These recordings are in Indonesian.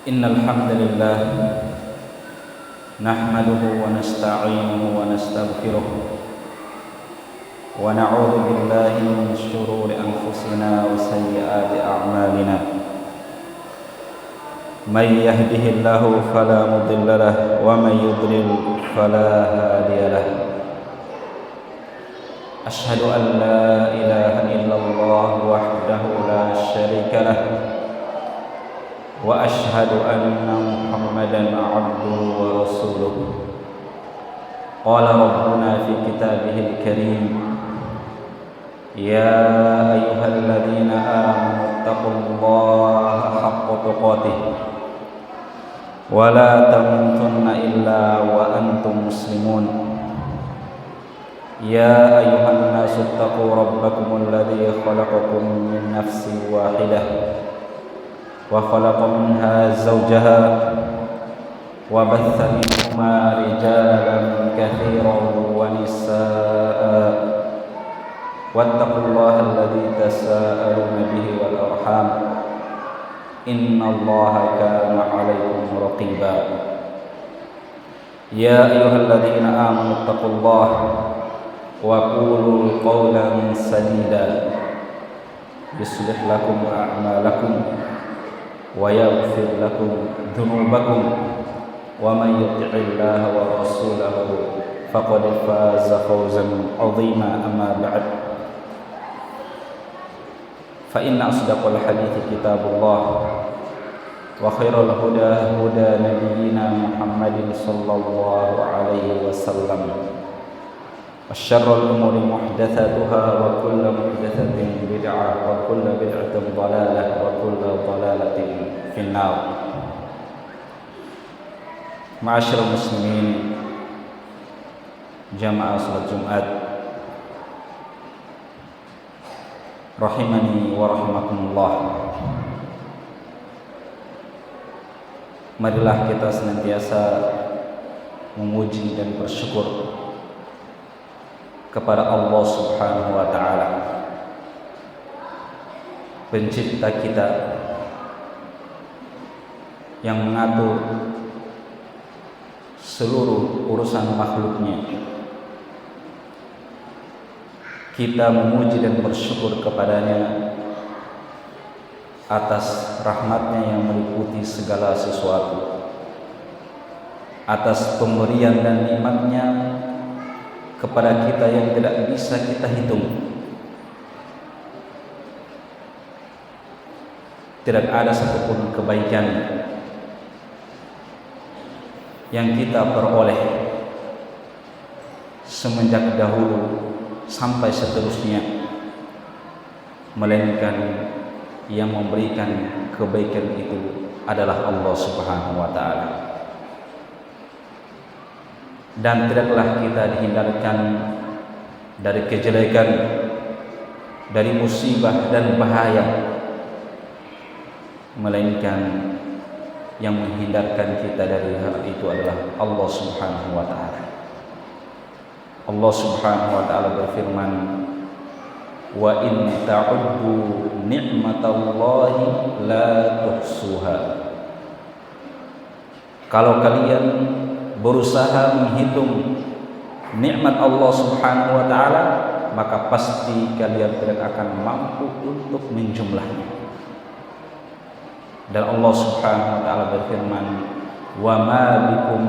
إن الحمد لله نحمده ونستعينه ونستغفره ونعوذ بالله من شرور أنفسنا وسيئات أعمالنا من يهده الله فلا مضل له ومن يضلل فلا هادي له أشهد أن لا إله إلا الله وحده لا شريك له وأشهد أن محمدا عبده ورسوله قال ربنا في كتابه الكريم يا أيها الذين آمنوا اتقوا الله حق تقاته ولا تموتن إلا وأنتم مسلمون يا أيها الناس اتقوا ربكم الذي خلقكم من نفس واحدة وخلق منها زوجها وبث منهما رجالا كثيرا ونساء واتقوا الله الذي تساءلون به والأرحام إن الله كان عليكم رقيبا يا أيها الذين آمنوا اتقوا الله وقولوا قولا سديدا يصلح لكم أعمالكم ويغفر لكم ذنوبكم ومن يطع الله ورسوله فقد فاز فوزا عظيما أما بعد فإن أصدق الحديث كتاب الله وخير الهدى هدى نبينا محمد صلى الله عليه وسلم وشر الأمور محدثاتها وكل محدثة بدعة وكل بدعة ضلالة وكل ضلالة في النار. Ma'asyiral muslimin, jamaah salat Jumat rahimani wa rahimakumullah. Marilah kita senantiasa memuji dan bersyukur kepada Allah Subhanahu wa taala, pencipta kita yang mengatur seluruh urusan makhluknya. Kita memuji dan bersyukur kepadanya atas rahmatnya yang meliputi segala sesuatu, atas pemberian dan nikmatnya kepada kita yang tidak bisa kita hitung. Tidak ada satupun kebaikan yang kita peroleh semenjak dahulu sampai seterusnya, melainkan yang memberikan kebaikan itu adalah Allah Subhanahu wa taala. Dan tidaklah kita dihindarkan dari kejelekan, dari musibah dan bahaya, melainkan yang menghindarkan kita dari hal itu adalah Allah Subhanahu wa taala. Allah Subhanahu wa taala berfirman, "Wa in ta'uddu ni'matallahi la tuhsuha." Kalau kalian berusaha menghitung nikmat Allah Subhanahu wa taala, maka pasti kalian tidak akan mampu untuk menjumlahnya. Dan Allah Subhanahu wa taala berfirman, "Wa ma bikum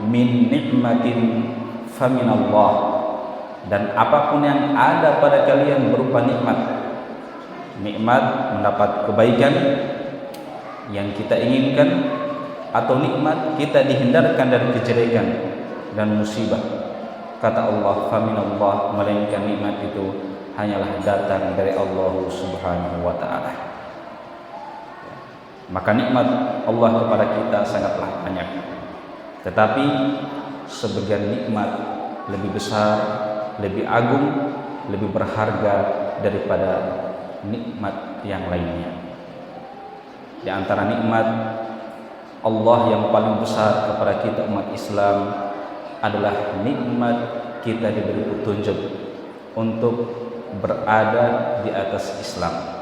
min ni'matin faminallah." Dan apapun yang ada pada kalian berupa nikmat mendapat kebaikan yang kita inginkan, atau nikmat kita dihindarkan dari kejelekan dan musibah, kata Allah, faminallah, melainkan nikmat itu hanyalah datang dari Allah Subhanahu wa taala. Maka nikmat Allah kepada kita sangatlah banyak, tetapi sebagian nikmat lebih besar, lebih agung, lebih berharga daripada nikmat yang lainnya. Di antara nikmat Allah yang paling besar kepada kita umat Islam adalah nikmat kita diberi petunjuk untuk berada di atas Islam.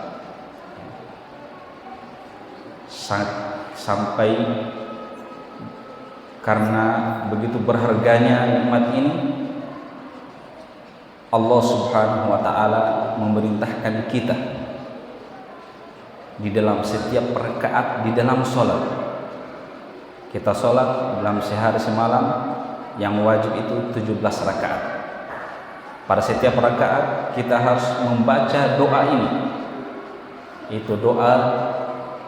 sangat sampai karena begitu berharganya nikmat ini, Allah Subhanahu wa taala memerintahkan kita di dalam setiap rakaat di dalam sholat. Kita sholat dalam sehari semalam yang wajib itu 17 rakaat. Pada setiap rakaat kita harus membaca doa ini. Itu doa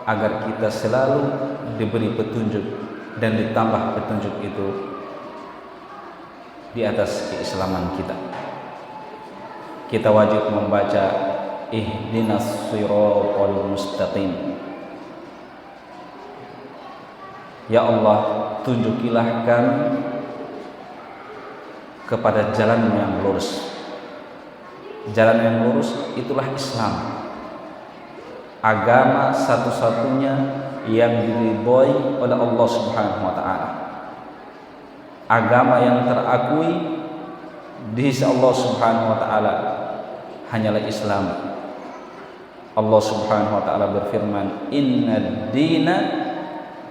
agar kita selalu diberi petunjuk dan ditambah petunjuk itu di atas keislaman kita. Kita wajib membaca ihdinas siratal mustaqim. Ya Allah, tunjukilah kami kepada jalan yang lurus. Jalan yang lurus itulah Islam, agama satu-satunya yang diridhoi oleh Allah Subhanahu wa taala. Agama yang terakui di sisi Allah Subhanahu wa taala hanyalah Islam. Allah Subhanahu wa taala berfirman, "Innad dina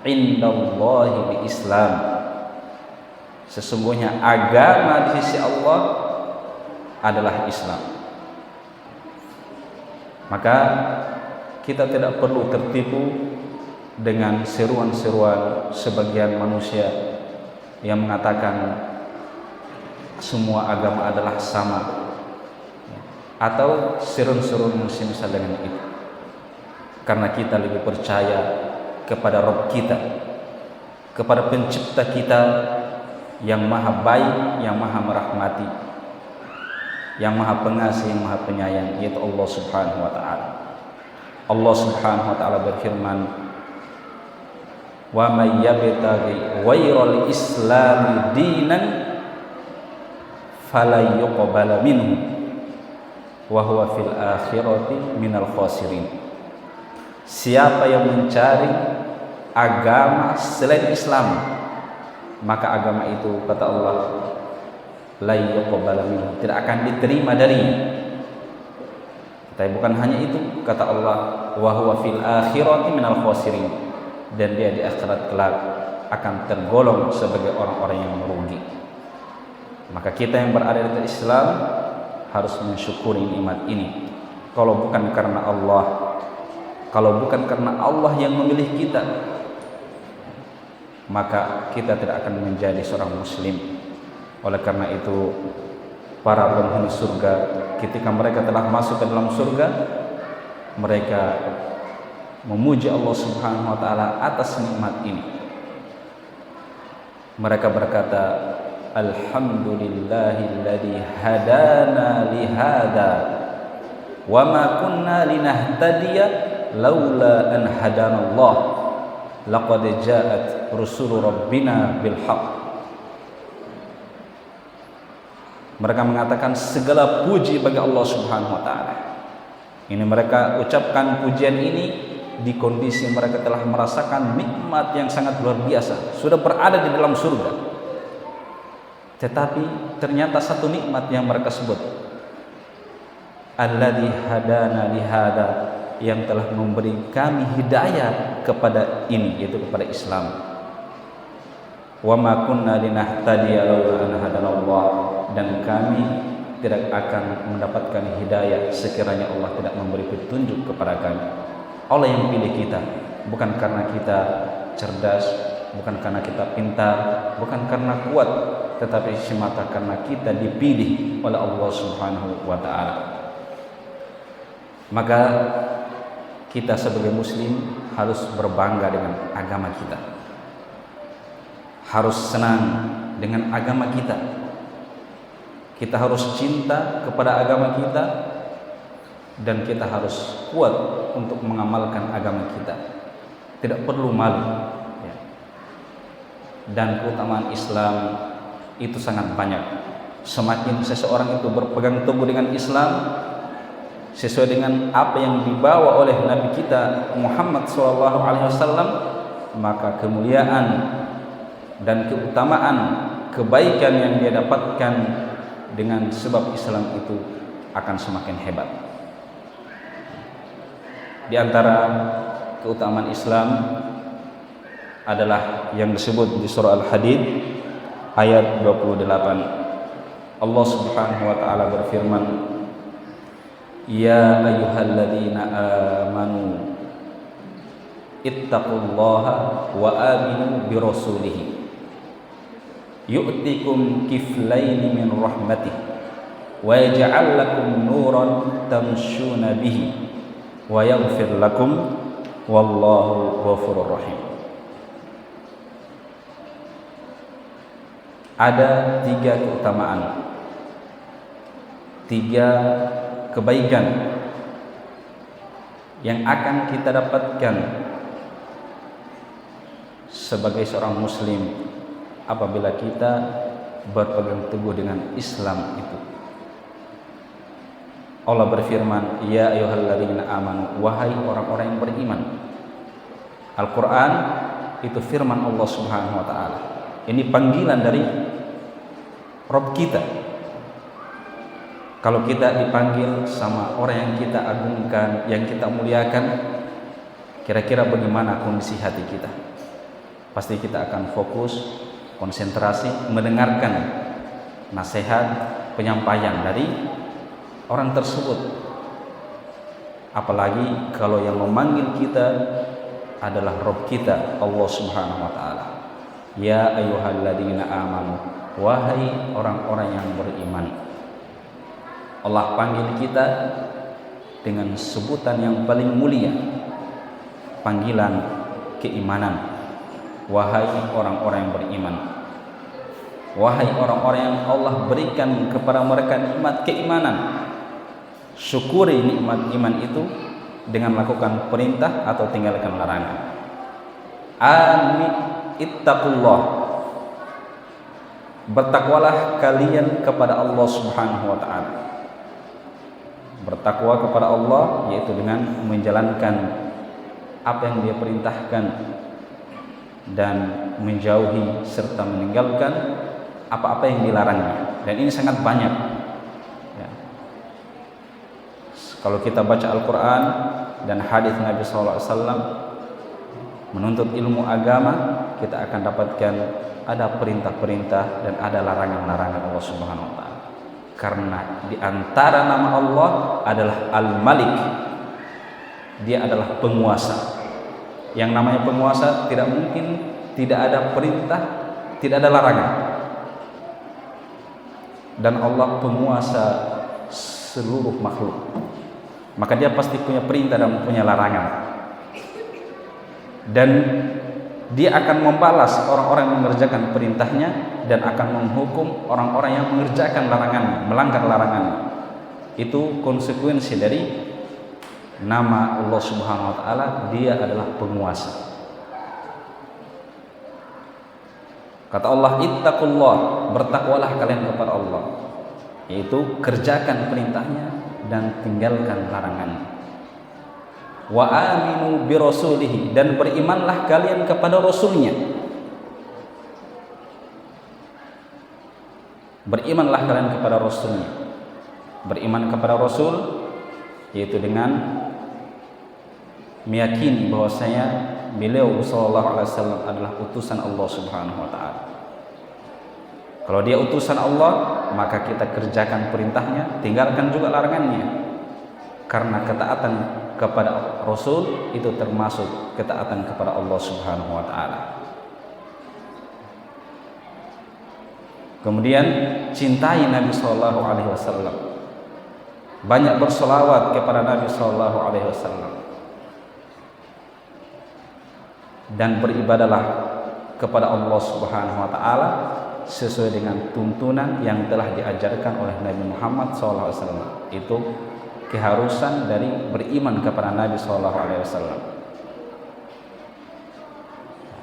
indallahi Islam." Sesungguhnya agama di sisi Allah adalah Islam. Maka kita tidak perlu tertipu dengan seruan-seruan sebagian manusia yang mengatakan semua agama adalah sama, atau seruan-seruan semisal dengan itu. Karena kita lebih percaya kepada Rabb kita, kepada pencipta kita yang maha baik, yang maha merahmati, yang maha pengasih, yang maha penyayang, yaitu Allah Subhanahu wa taala. Allah Subhanahu wa taala berfirman, "Wa may yabtaghi ghairal islami dinan fala yuqbala minhu wa huwa fil akhirati minal khasirin." Siapa yang mencari agama selain Islam, maka agama itu, kata Allah, la yuqbala minhu, tidak akan diterima darinya. Tapi bukan hanya itu, kata Allah, wa huwa fil akhirati minal khasirin, dan dia di akhirat kelak akan tergolong sebagai orang-orang yang merugi. Maka kita yang berada di Islam harus mensyukuri nikmat ini. Kalau bukan karena Allah, kalau bukan karena Allah yang memilih kita, maka kita tidak akan menjadi seorang muslim. Oleh karena itu, para penghuni surga ketika mereka telah masuk ke dalam surga, mereka memuji Allah Subhanahu wa taala atas nikmat ini. Mereka berkata, "Alhamdulillahilladzi hadana li hadza wa ma kunna linahtadiya laula an hadanallah laqad ja'at rusulu rabbina bil haqq." Mereka mengatakan segala puji bagi Allah Subhanahu wa taala. Ini mereka ucapkan pujian ini di kondisi mereka telah merasakan nikmat yang sangat luar biasa, sudah berada di dalam surga. Tetapi ternyata satu nikmat yang mereka sebut, alladzi hadana li hada, yang telah memberi kami hidayah kepada ini, yaitu kepada Islam. Wa ma kunna linahtadiya laula an hadanallah, dan kami tidak akan mendapatkan hidayah sekiranya Allah tidak memberi petunjuk kepada kami. Allah yang pilih kita, bukan karena kita cerdas, bukan karena kita pintar, bukan karena kuat, tetapi semata karena kita dipilih oleh Allah Subhanahu wa taala. Maka kita sebagai muslim harus berbangga dengan agama kita, harus senang dengan agama kita. Kita harus cinta kepada agama kita, dan kita harus kuat untuk mengamalkan agama kita. Tidak perlu malu, ya. Dan keutamaan Islam itu sangat banyak. Semakin seseorang itu berpegang teguh dengan Islam sesuai dengan apa yang dibawa oleh Nabi kita Muhammad SAW, maka kemuliaan dan keutamaan, kebaikan yang dia dapatkan dengan sebab Islam itu akan semakin hebat. Di antara keutamaan Islam adalah yang disebut di surah Al-Hadid ayat 28. Allah Subhanahu wa taala berfirman, "Ya ayyuhalladzina amanu ittaqullaha wa aminu bi rasulih yu'tikum kiflaini min rahmatih wa yaj'al lakum nuran tamshuna bihi wa yaghfir lakum wallahu ghafurur rahim." Ada 3 keutamaan, 3 kebaikan yang akan kita dapatkan sebagai seorang muslim apabila kita berpegang teguh dengan Islam itu. Allah berfirman, "Ya ayyuhalladzina amanu," wahai orang-orang yang beriman. Al-Quran itu firman Allah Subhanahu wa ta'ala. Ini panggilan dari Rabb kita. Kalau kita dipanggil sama orang yang kita agungkan, yang kita muliakan, kira-kira bagaimana kondisi hati kita? Pasti kita akan fokus, konsentrasi, mendengarkan nasihat, penyampaian dari orang tersebut. Apalagi kalau yang memanggil kita adalah Rabb kita, Allah Subhanahu wa ta'ala. Ya ayyuhalladzina amanu, wahai orang-orang yang beriman. Allah panggil kita dengan sebutan yang paling mulia, panggilan keimanan. Wahai orang-orang yang beriman, wahai orang-orang yang Allah berikan kepada mereka nikmat keimanan, syukuri nikmat iman itu dengan melakukan perintah atau tinggalkan larangan. Amin. Ittaqullah, bertakwalah kalian kepada Allah Subhanahu wa ta'ala. Bertakwa kepada Allah yaitu dengan menjalankan apa yang Dia perintahkan dan menjauhi serta meninggalkan apa-apa yang dilarangnya. Dan ini sangat banyak ya. Kalau kita baca Al-Quran dan hadis Nabi SAW menuntut ilmu agama, kita akan dapatkan ada perintah-perintah dan ada larangan-larangan Allah Subhanahu wa ta'ala. Karena di antara nama Allah adalah Al-Malik. Dia adalah penguasa. Yang namanya penguasa tidak mungkin tidak ada perintah, tidak ada larangan. Dan Allah penguasa seluruh makhluk, maka Dia pasti punya perintah dan punya larangan. Dan Dia akan membalas orang-orang yang mengerjakan perintahnya dan akan menghukum orang-orang yang mengerjakan larangannya, melanggar larangannya. Itu konsekuensi dari nama Allah Subhanahu wa ta'ala. Dia adalah penguasa. Kata Allah, ittaqullah, bertakwalah kalian kepada Allah, yaitu kerjakan perintahnya dan tinggalkan larangannya. Wa aminu bi rasulihi, dan berimanlah kalian kepada rasulnya. Berimanlah kalian kepada rasulnya. Beriman kepada rasul yaitu dengan meyakini bahwasanya beliau sallallahu alaihi wasallam adalah utusan Allah Subhanahu wa taala. Kalau dia utusan Allah, maka kita kerjakan perintahnya, tinggalkan juga larangannya. Karena ketaatan kepada Rasul itu termasuk ketaatan kepada Allah Subhanahu wa ta'ala. Kemudian cintai Nabi sallallahu alaihi wasallam. Banyak berselawat kepada Nabi sallallahu alaihi wasallam. Dan beribadalah kepada Allah Subhanahu wa ta'ala sesuai dengan tuntunan yang telah diajarkan oleh Nabi Muhammad sallallahu alaihi wasallam. Itu keharusan dari beriman kepada Nabi sallallahu alaihi wasallam.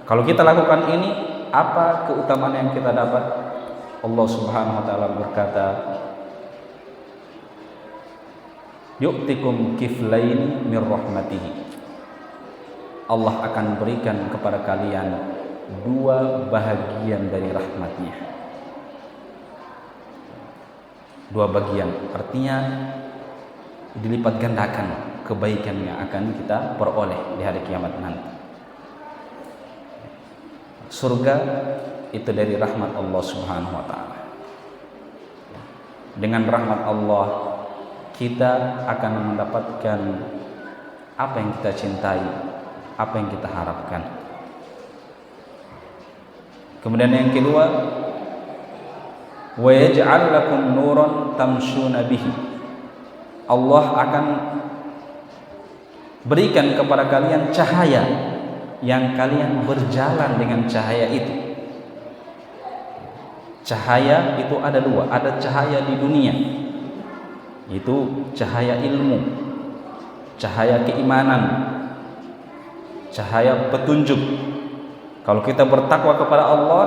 Kalau kita lakukan ini, apa keutamaan yang kita dapat? Allah Subhanahu wa taala berkata, "Yu'tikum kiflaini min rahmatihi." Allah akan berikan kepada kalian 2 bahagian dari rahmatnya. 2 bagian, artinya dilipat gandakan kebaikan yang akan kita peroleh di hari kiamat nanti. Surga itu dari rahmat Allah Subhanahu wa taala. Dengan rahmat Allah kita akan mendapatkan apa yang kita cintai, apa yang kita harapkan. Kemudian yang kedua, wa yaj'al lakum nuran tamshuna bihi. Allah akan berikan kepada kalian cahaya yang kalian berjalan dengan cahaya itu. Cahaya itu ada dua, ada cahaya di dunia, itu cahaya ilmu, cahaya keimanan, cahaya petunjuk. Kalau kita bertakwa kepada Allah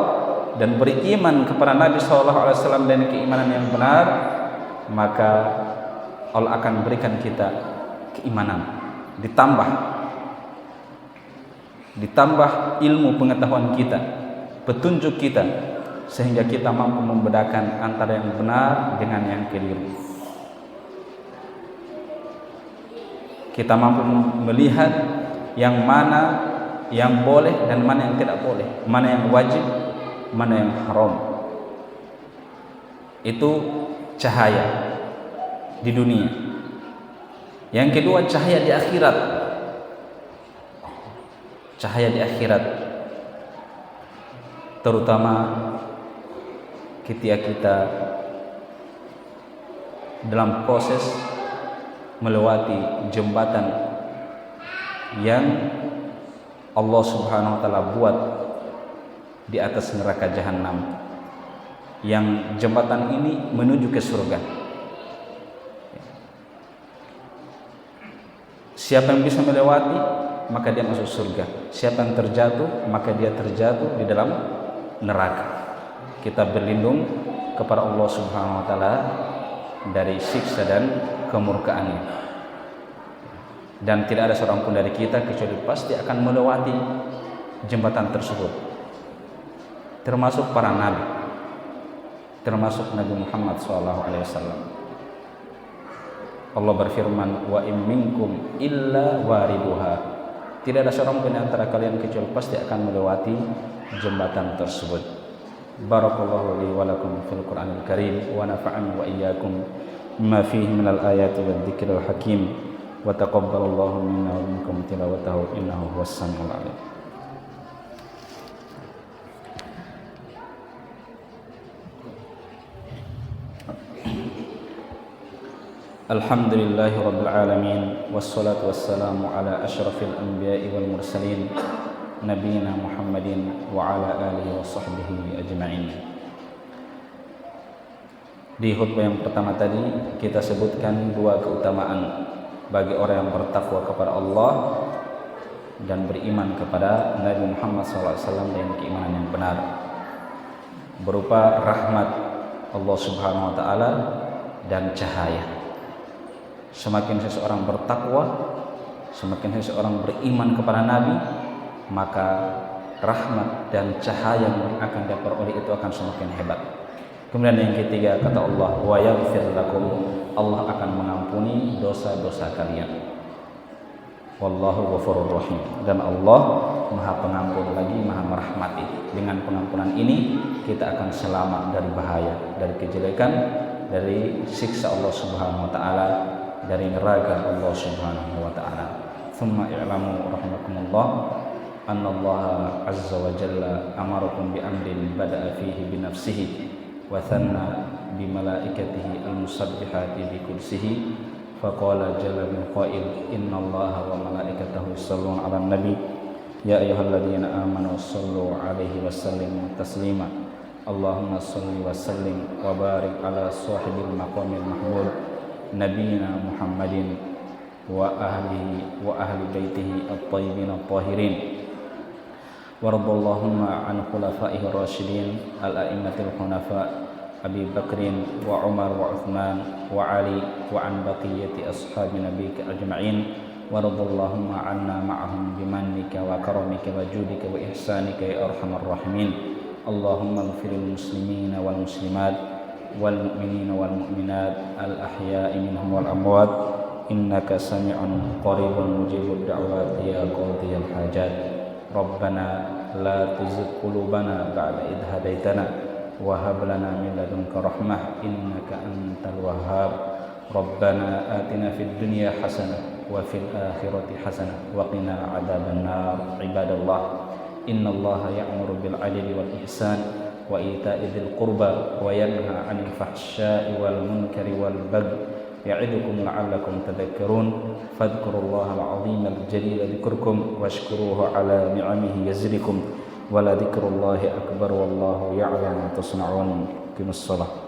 dan beriman kepada Nabi SAW dan keimanan yang benar, maka Allah akan berikan kita keimanan, ditambah ilmu pengetahuan kita, petunjuk kita, sehingga kita mampu membedakan antara yang benar dengan yang keliru. Kita mampu melihat yang mana yang boleh dan mana yang tidak boleh, mana yang wajib, mana yang haram. Itu cahaya di dunia. Yang kedua, cahaya di akhirat. Cahaya di akhirat, terutama ketika kita dalam proses melewati jembatan yang Allah Subhanahu wa taala buat di atas neraka jahanam, yang jembatan ini menuju ke surga. Siapa yang bisa melewati, maka dia masuk surga. Siapa yang terjatuh, maka dia terjatuh di dalam neraka. Kita berlindung kepada Allah Subhanahu wa taala dari siksa dan kemurkaannya. Dan tidak ada seorang pun dari kita kecuali pasti akan melewati jembatan tersebut, termasuk para nabi, termasuk Nabi Muhammad SAW. Allah berfirman, wa in minkum illa wariduha. Tidak ada seorang pun antara kalian kecuali pasti akan melewati jembatan tersebut. Barakallahu li wa lakum fil Qur'anil Karim wa nafa'ani wa iyyakum ma fihi minal ayati wad dzikril hakim. Wa taqabbalallahu minna wa minkum tilawatahu innahu huwas samiul alim. Alhamdulillahi rabbil alamin, wassalatu wassalamu ala asyrafil anbiya'i wal mursalin nabiyina Muhammadin wa ala alihi wa sahbihi ajma'in. Di khutbah yang pertama tadi kita sebutkan dua keutamaan bagi orang yang bertakwa kepada Allah dan beriman kepada Nabi Muhammad SAW dengan keimanan yang benar, berupa rahmat Allah Subhanahu wa taala dan cahaya. Semakin seseorang bertakwa, semakin seseorang beriman kepada Nabi, maka rahmat dan cahaya yang akan dia peroleh itu akan semakin hebat. Kemudian yang ketiga, kata Allah, wa yaghfir lakum, Allah akan mengampuni dosa-dosa kalian. Wallahu ghafurur rahim, dan Allah Maha Pengampun lagi Maha Merahmati. Dengan pengampunan ini kita akan selamat dari bahaya, dari kejelekan, dari siksa Allah Subhanahu wa taala, dari neraka Allah Subhanahu wa taala. Tsumma i'lamu rahimakumullah anna Allah azza wa jalla amarakum bi amrin bada'a fihi bi nafsihi wa thanna bi malaikatihi al-musabbihati bi kursihi faqala jalla min qail innallaha wa malaikatahu yusholluna 'alan nabi ya ayyuhalladzina amanu shallu 'alaihi wa sallimu taslima Allahumma shalli wa sallim wa barik ala sahibil maqamil mahmud nabiyina Muhammadin wa ahli baitihi at-tayyibin at-tahirin waradallahumma an khulafaihi rasyidin al-a'immatil hunafa Abi Bakrin wa Umar wa Uthman wa Ali wa an baqiyati ashabi nabiyika ajma'in waradallahumma anna ma'ahum bimannika wa karamika wa judika wa ihsanika ya arhamar rahimin. Allahumma ighfiril muslimina wal muslimat wal mu'minina wal mu'minat al ahya'i minhum wal amwat innaka sami'un qaribun mujibud da'wati ya qadiyal hajat ربنا لا تزغ قلوبنا بعد إذ هديتنا وهب لنا من لدنك رحمة إنك أنت الوهاب ربنا آتنا في الدنيا حسنة وفي الآخرة حسنة وقنا عذاب النار عباد الله إن الله يأمر بالعدل والإحسان وإيتاء ذي القربى وينهى عن الفحشاء والمنكر والبغي يعظكم لعلكم تذكرون فاذكروا الله العظيم الجليل ذكركم واشكروه على نعمه يزدكم ولذكر الله أكبر والله يعلم ما تصنعون. قم الصلاة.